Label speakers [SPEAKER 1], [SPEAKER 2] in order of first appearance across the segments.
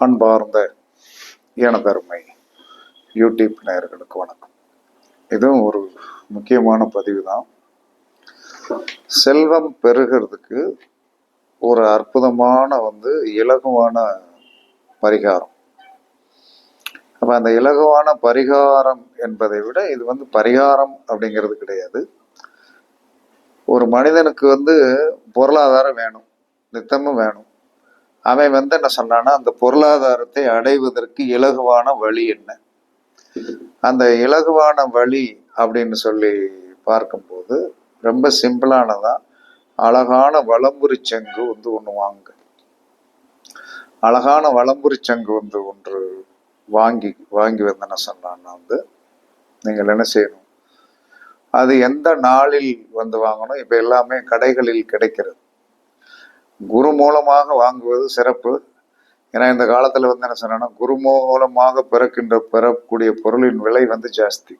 [SPEAKER 1] அன்பார்ந்த எனதருமை யூடியூப் நேயர்களுக்கு வணக்கம். இதுவும் ஒரு முக்கியமான பதிவு தான். செல்வம் பெறுகிறதுக்கு ஒரு அற்புதமான இலகுவான பரிகாரம். அப்ப அந்த இலகுவான பரிகாரம் என்பதை விட இது பரிகாரம் அப்படிங்கிறது கிடையாது. ஒரு மனிதனுக்கு பொருளாதாரம் வேணும், நித்தமும் வேணும். அவன் என்ன சொன்னான்னா, அந்த பொருளாதாரத்தை அடைவதற்கு இலகுவான வழி என்ன? அந்த இலகுவான வழி அப்படின்னு சொல்லி பார்க்கும்போது ரொம்ப சிம்பிளானதா, அழகான வலம்புரி சங்கு ஒன்று வாங்க. அழகான வலம்புரி சங்கு ஒன்று வாங்கி என்ன சொன்னான்னா நீங்கள் என்ன செய்யணும், அது எந்த நாளில் வாங்கணும். இப்ப எல்லாமே கடைகளில் கிடைக்கிறது. குரு மூலமாக வாங்குவது சிறப்பு. ஏன்னா இந்த காலத்துல என்ன சொன்னா, குரு மூலமாக பெறக்கூடிய பொருளின் விலை ஜாஸ்தி.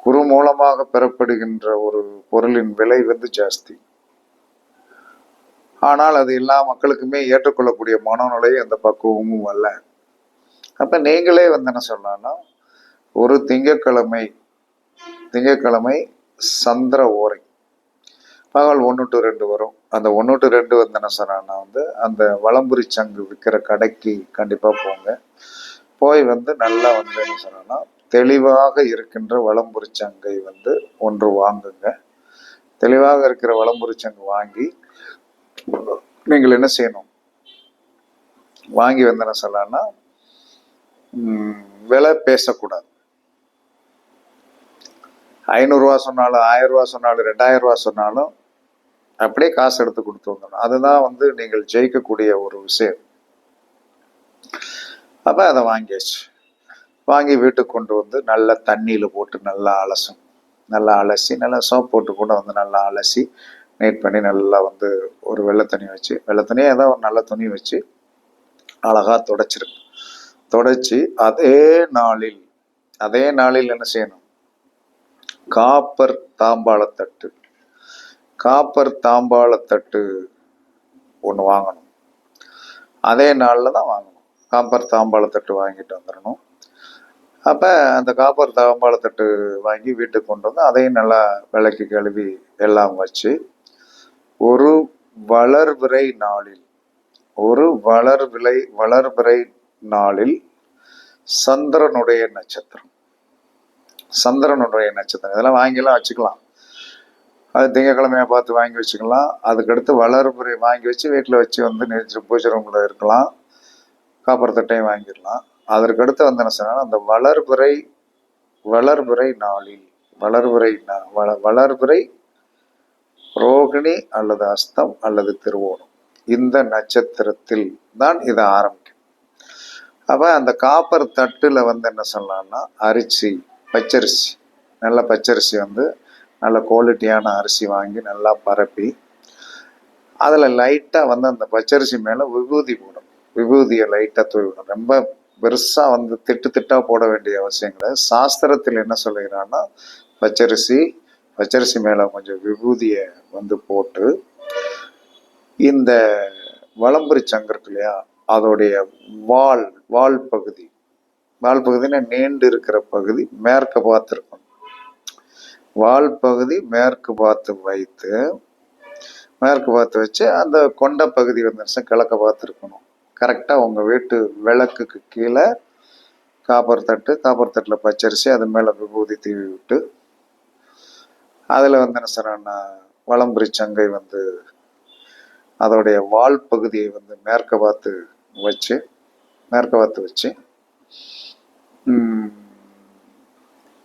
[SPEAKER 1] குரு மூலமாக பெறப்படுகின்ற ஒரு பொருளின் விலை ஜாஸ்தி. ஆனால் அது எல்லா மக்களுக்குமே ஏற்றுக்கொள்ளக்கூடிய மனநிலை அந்த பக்குவமும் அல்ல. அப்ப நீங்களே என்ன சொல்லலாம்னா, ஒரு திங்கட்கிழமை சந்திர ஓரை பகல் 1 to 2 வரும். அந்த 1 to 2 என்ன சொன்னா அந்த வலம்புரி சங்கு விற்கிற கடைக்கு கண்டிப்பா போங்க. போய் நல்லா என்ன சொன்னா, தெளிவாக இருக்கின்ற வலம்புரி சங்கை ஒன்று வாங்குங்க. தெளிவாக இருக்கிற வலம்புரி சங்கு வாங்கி நீங்கள் என்ன செய்யணும், வாங்கி என்ன சொல்லலாம்னா, விலை பேசக்கூடாது. 500 ரூபா சொன்னாலும், 1000 ரூபா சொன்னாலும், 2000 ரூபா சொன்னாலும் அப்படியே காசு எடுத்து கொடுத்து வந்துடணும். அதுதான் நீங்கள் ஜெயிக்கக்கூடிய ஒரு விஷயம். அப்ப அதை வாங்கியாச்சு. வாங்கி வீட்டுக்கு கொண்டு நல்ல தண்ணியில போட்டு நல்லா அலசும். நல்லா அலசி, நல்லா சோப் போட்டு கூட நல்லா அலசி நீட் பண்ணி நல்லா ஒரு வெள்ளை துணி வச்சு, வெள்ளை துணியை ஏதாவது ஒரு நல்ல துணி வச்சு அழகா தொடச்சிருக்கு. தொடச்சி அதே நாளில் என்ன செய்யணும், காப்பர் தாம்பாளத்தட்டு ஒன்று வாங்கணும். அதே நாளில் தான் வாங்கணும். காப்பர் தாம்பாளத்தட்டு வாங்கிட்டு வந்துடணும். அப்போ அந்த காப்பர் தாம்பாளத்தட்டு வாங்கி வீட்டுக்கு கொண்டு அதையும் நல்லா விளக்கி கழுவி எல்லாம் வச்சு, ஒரு வளர்பிறை நாளில் சந்திரனுடைய நட்சத்திரம் இதெல்லாம் வாங்கிலாம் வச்சுக்கலாம். அது திங்கக்கிழமையா பார்த்து வாங்கி வச்சுக்கலாம். அதுக்கடுத்து வளர்பிறை வாங்கி வச்சு வீட்டில் வச்சு பூஜை ரூமில் இருக்கலாம். காப்பர் தட்டையும் வாங்கிடலாம். அதற்கடுத்து என்ன சொன்னால், அந்த வளர்பிறை நாளில் வளர்பிறை ரோகிணி அல்லது அஸ்தம் அல்லது திருவோணம், இந்த நட்சத்திரத்தில் தான் இதை ஆரம்பிக்கும். அப்போ அந்த காப்பர் தட்டுல என்ன சொல்லலாம்னா, பச்சரிசி, நல்ல பச்சரிசி நல்ல குவாலிட்டியான அரிசி வாங்கி நல்லா பரப்பி, அதில் லைட்டாக அந்த பச்சரிசி மேலே விபூதியை லைட்டாக தூவிடும். ரொம்ப பெருசாக திட்டா போட வேண்டிய அவசியம் கிடையாது. சாஸ்திரத்தில் என்ன சொல்லுகிறான்னா, பச்சரிசி மேலே கொஞ்சம் விபூதியை போட்டு, இந்த வலம்புரி சங்கு இருக்கு இல்லையா, அதோடைய வால் பகுதினா நீண்டு இருக்கிற பகுதி மேற்கு பார்த்து இருக்கணும். வால் பகுதி மேற்கு பார்த்து வச்சு, அந்த கொண்ட பகுதி கிழக்க பார்த்து இருக்கணும். கரெக்டாக உங்கள் வீட்டு விளக்குக்கு கீழே காப்பர் தட்டில் பச்சரிசி, அது மேலே விபூதி தீவி விட்டு, அதில் என்ன சொன்னா, வலம்புரி சங்கை அதோடைய வால் பகுதியை மேற்க பார்த்து வச்சு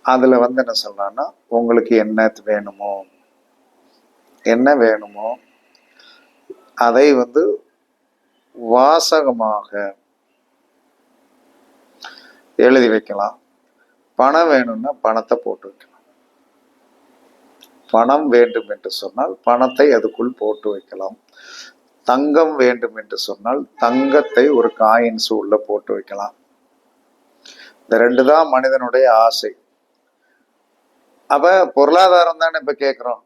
[SPEAKER 1] அதில் என்ன சொல்லலாம்னா, உங்களுக்கு என்ன வேணுமோ அதை வாசகமாக எழுதி வைக்கலாம். பணம் வேணும்னா பணத்தை போட்டு வைக்கலாம். பணம் வேண்டும் என்று சொன்னால் பணத்தை அதுக்குள் போட்டு வைக்கலாம். தங்கம் வேண்டும் என்று சொன்னால் தங்கத்தை ஒரு காயின்ஸ் உள்ள போட்டு வைக்கலாம். இந்த 2 தான் மனிதனுடைய ஆசை. அப்ப பொருளாதாரம் தானே இப்ப கேட்கிறோம்.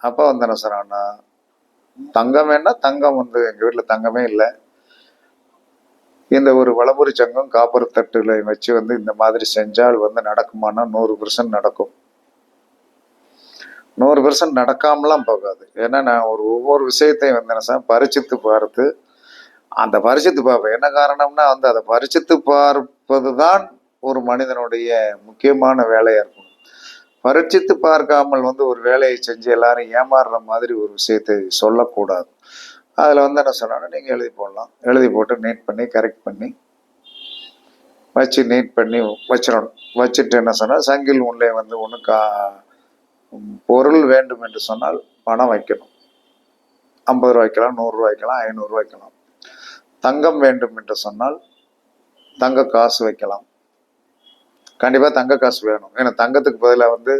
[SPEAKER 1] அப்ப என்ன சொல்றான்னா, தங்கம் வேணா தங்கம் வந்து எங்கள் வீட்டில் தங்கமே இல்லை. இந்த ஒரு வலம்புரி சங்கம் காப்பர் தட்டுல வச்சு வந்து இந்த மாதிரி செஞ்சால் வந்து நடக்குமானா 100% நடக்கும். 100% நடக்காமலாம் போகாது. ஏன்னா நான் ஒவ்வொரு விஷயத்தையும் வந்து என்ன பரிச்சித்து பார்த்து அந்த பரிசித்து பார்ப்பேன். என்ன காரணம்னா வந்து அதை பரிசித்து பார்ப்பது தான் ஒரு மனிதனுடைய முக்கியமான வேலையா இருக்கும். பரிச்சித்து பார்க்காமல் வந்து ஒரு வேலையை செஞ்சு எல்லாரும் ஏமாறுற மாதிரி ஒரு விஷயத்தை சொல்லக்கூடாது. அதில் வந்து என்ன சொன்னாலும் நீங்கள் எழுதி போடலாம். எழுதி போட்டு நீட் பண்ணி கரெக்ட் பண்ணி வச்சு நீட் பண்ணி வச்சிடணும். வச்சுட்டு என்ன சொன்னால் சங்கில் உள்ளே வந்து ஒன்று பொருள் வேண்டும் என்று சொன்னால் பணம் வைக்கணும். 50 ரூபாய்க்கலாம், 100 ரூபாய்க்கலாம், 500 ரூபாய்க்கலாம். தங்கம் வேண்டும் என்று சொன்னால் தங்க காசு வைக்கலாம். கண்டிப்பாக தங்க காசு வேணும். ஏன்னா தங்கத்துக்கு பதிலாக வந்து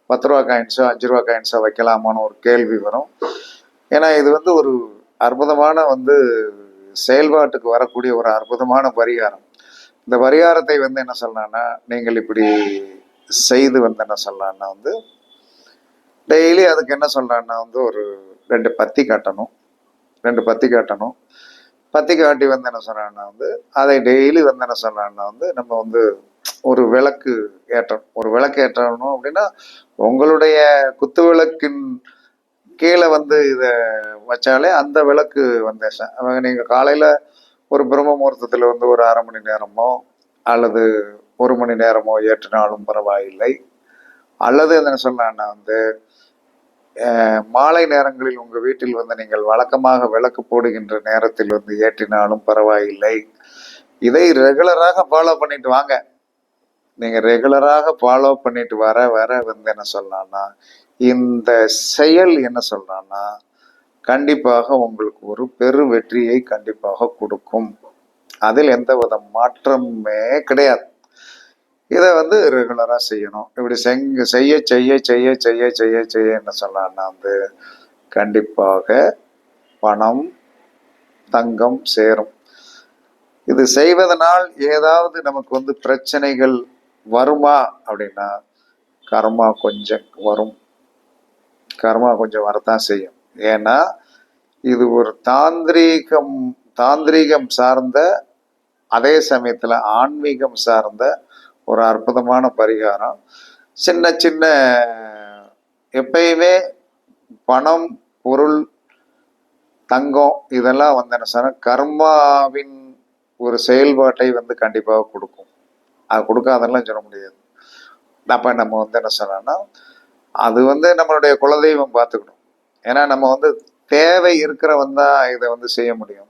[SPEAKER 1] 10 ரூபா காயின்ஸோ 5 ரூபா காயின்ஸோ வைக்கலாமான்னு ஒரு கேள்வி வரும். ஏன்னா இது வந்து ஒரு அற்புதமான வந்து செயல்பாட்டுக்கு வரக்கூடிய ஒரு அற்புதமான பரிகாரம். இந்த பரிகாரத்தை வந்து என்ன சொல்லலாம்னா நீங்கள் இப்படி செய்து வந்து என்ன சொல்லலாம்னா வந்து டெய்லி அதுக்கு என்ன சொல்லலாம்னா வந்து ஒரு 2 பத்தி காட்டணும். 2 பத்தி காட்டணும். பத்தி காட்டி வந்து என்ன சொன்னான்னா வந்து அதை டெய்லி வந்து என்ன சொன்னான்னா வந்து நம்ம வந்து ஒரு விளக்கு ஏற்றணும். ஒரு விளக்கு ஏற்றணும் அப்படின்னா உங்களுடைய குத்து விளக்கின் கீழே வந்து இதை வச்சாலே அந்த விளக்கு வந்து நீங்கள் காலையில் ஒரு பிரம்ம முகூர்த்தத்தில் வந்து ஒரு 1/2 மணி நேரமோ அல்லது 1 மணி நேரமோ ஏற்றினாலும் பரவாயில்லை. அல்லது என்ன சொன்னான்னா வந்து மாலை நேரங்களில் உங்கள் வீட்டில் வந்து நீங்கள் வழக்கமாக விளக்கு போடுகின்ற நேரத்தில் வந்து ஏற்றினாலும் பரவாயில்லை. இதை ரெகுலராக ஃபாலோ பண்ணிட்டு வாங்க. நீங்கள் ரெகுலராக ஃபாலோ பண்ணிட்டு வர வர வந்து என்ன சொல்லலாம்னா இந்த செயல் என்ன சொல்றான்னா கண்டிப்பாக உங்களுக்கு ஒரு பெரு வெற்றியை கண்டிப்பாக கொடுக்கும். அதில் எந்த வித மாற்றமே கிடையாது. இதை வந்து ரெகுலராக செய்யணும். இப்படி செய்ய செய்ய செய்ய செய்ய செய்ய செய்ய என்ன சொல்லலாம்னா வந்து கண்டிப்பாக பணம் தங்கம் சேரும். இது செய்வதனால் ஏதாவது நமக்கு வந்து பிரச்சனைகள் வருமா அப்படின்னா கர்மா கொஞ்சம் வரும். கர்மா கொஞ்சம் வரத்தான் செய்யும். ஏன்னா இது ஒரு தாந்திரீகம் சார்ந்த அதே சமயத்தில் ஆன்மீகம் சார்ந்த ஒரு அற்புதமான பரிகாரம். சின்ன சின்ன எப்பயுமே பணம் பொருள் தங்கம் இதெல்லாம் வந்து என்ன சொன்ன கர்மாவின் ஒரு செயல்பாட்டை வந்து கண்டிப்பாக கொடுக்கும். அது கொடுக்காதெல்லாம் சொல்ல முடியாது. அப்போ நம்ம வந்து என்ன சொன்னோம்னா அது வந்து நம்மளுடைய குலதெய்வம் பார்த்துக்கணும். ஏன்னா நம்ம வந்து தேவை இருக்கிறவன் தான் இதை வந்து செய்ய முடியும்.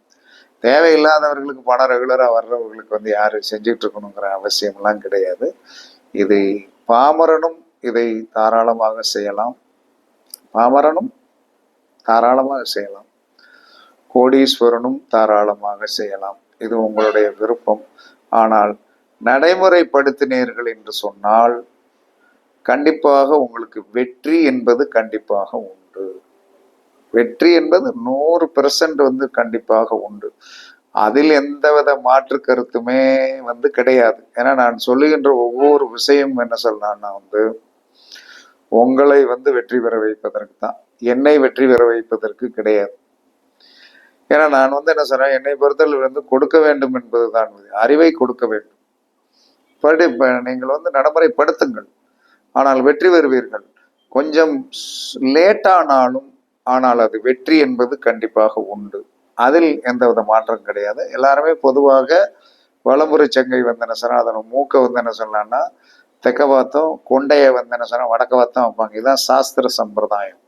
[SPEAKER 1] தேவையில்லாதவர்களுக்கு பணம் ரெகுலராக வர்றவர்களுக்கு வந்து யார் செஞ்சுட்டு இருக்கணுங்கிற அவசியம்லாம் கிடையாது. இது பாமரனும் இதை தாராளமாக செய்யலாம். பாமரனும் தாராளமாக செய்யலாம். கோடீஸ்வரனும் தாராளமாக செய்யலாம். இது உங்களுடைய விருப்பம். ஆனால் நடைமுறைப்படுத்தினீர்கள் என்று சொன்னால் கண்டிப்பாக உங்களுக்கு வெற்றி என்பது கண்டிப்பாக உண்டு. வெற்றி என்பது 100% வந்து கண்டிப்பாக உண்டு. அதில் எந்தவித மாற்று கருத்துமே வந்து கிடையாது. ஏன்னா நான் சொல்லுகின்ற ஒவ்வொரு விஷயம் என்ன சொல்லலாம்னா வந்து உங்களை வந்து வெற்றி பெற வைப்பதற்கு தான், என்னை வெற்றி பெற வைப்பதற்கு கிடையாது. ஏன்னா நான் வந்து என்ன சொல்றேன், என்னை பொறுத்தவரை வந்து கொடுக்க வேண்டும் என்பதுதான், அறிவை கொடுக்க வேண்டும். நீங்கள் வந்து நடைமுறைப்படுத்துங்கள், ஆனால் வெற்றி பெறுவீர்கள். கொஞ்சம் லேட்டானாலும் ஆனால் அது வெற்றி என்பது கண்டிப்பாக உண்டு. அதில் எந்தவித மாற்றம் கிடையாது. எல்லாருமே பொதுவாக வலம்புரி சங்கை வந்து என்ன சொன்னா அதனை மூக்கை வந்து என்ன சொல்லலாம்னா தெக்க பார்த்தோம், கொண்டைய வந்து என்ன சொன்னா வடக்க பார்த்தோம் வைப்பாங்க. இதுதான் சாஸ்திர சம்பிரதாயம்.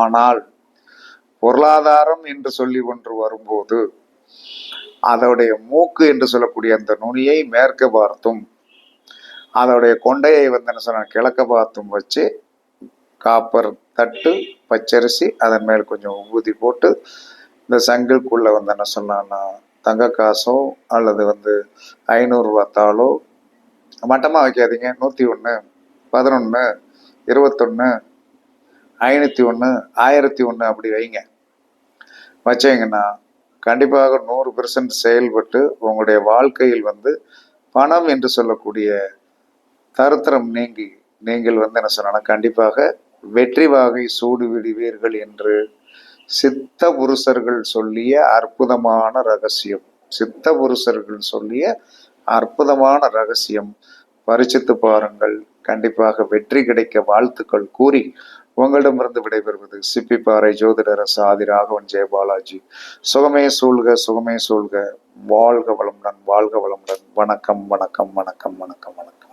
[SPEAKER 1] ஆனால் பொருளாதாரம் என்று சொல்லி ஒன்று வரும்போது அதோடைய மூக்கு என்று சொல்லக்கூடிய அந்த நுனியை மேற்க பார்த்தும் அதோடைய கொண்டையை வந்து என்ன சொன்ன கிழக்க பார்த்தும் வச்சு காப்பர் தட்டு பச்சரிசி அதன் மேல் கொஞ்சம் ஊதி போட்டு இந்த சங்கிற்குள்ள வந்து என்ன சொன்னான்னா தங்க காசோ அல்லது வந்து 500 ரூபா தாளோ மட்டமாக வைக்காதீங்க. 101, 11, 21, 501, 1001 அப்படி வைங்க. வச்சீங்கன்னா கண்டிப்பாக 100% செயல்பட்டு உங்களுடைய வாழ்க்கையில் வந்து பணம் என்று சொல்லக்கூடிய தருத்திரம் நீங்கி நீங்கள் வந்து என்ன சொன்னா கண்டிப்பாக வெற்றி வாகை சூடு விடுவீர்கள் என்று சித்த புருஷர்கள் சொல்லிய அற்புதமான ரகசியம், சித்த புருஷர்கள் சொல்லிய அற்புதமான ரகசியம். பரிசித்து பாருங்கள், கண்டிப்பாக வெற்றி கிடைக்க வாழ்த்துக்கள் கூறி உங்களிடமிருந்து விடைபெறுவது சிப்பிப்பாறை ஜோதிடர் சாதி ராகவன் ஜெயபாலாஜி. சுகமே சூழ்க, சுகமே சூழ்க. வாழ்க வளமுடன், வாழ்க வளமுடன். வணக்கம், வணக்கம், வணக்கம், வணக்கம், வணக்கம்.